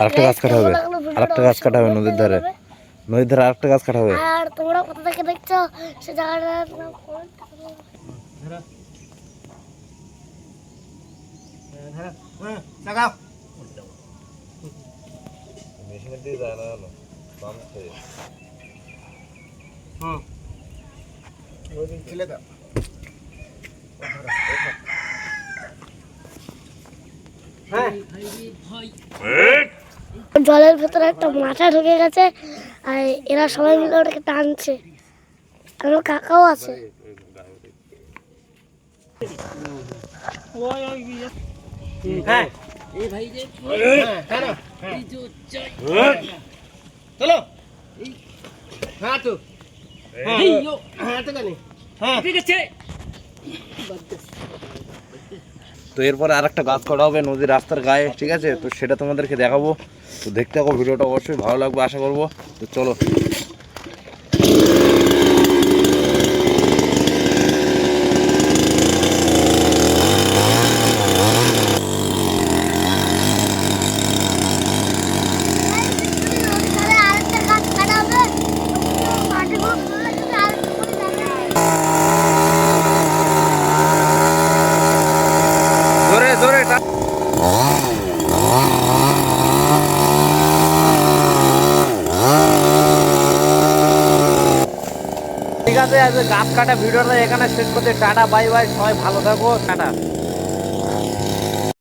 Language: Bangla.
আরেকটা গাছ কাটা হবে, আরেকটা গাছ কাটা হবে নদীর ধারে, নদীর ধারে আরেকটা গাছ কাটা হবে। আর তোমরা কোথা থেকে দেখছো সে জায়গাটা মেশিনের দিয়ে যায় না জলের ভেতরে একটা মাথা ঢুকে গেছে আর এরা সবাই মিলে ওটাকে টানছে, আর ওর কাকাও আছে। হ্যাঁ এই ভাই যে এই যে চলো হ্যাঁ তো হ্যাঁ তো জানি হ্যাঁ ঠিক আছে। তো এরপরে আরেকটা গাছ কাটা হবে নদীর রাস্তার গায়ে, ঠিক আছে? তো সেটা তোমাদেরকে দেখাবো, তো দেখতে থাকো ভিডিওটা, অবশ্যই ভালো লাগবে আশা করবো। তো চলো। জোরে জোরে ঠিক আছে, আজ গাছ কাটা ভিডিওটা এখানে শেষ করতে, টাটা বাই বাই, সবাই ভালো থাকো, টাটা।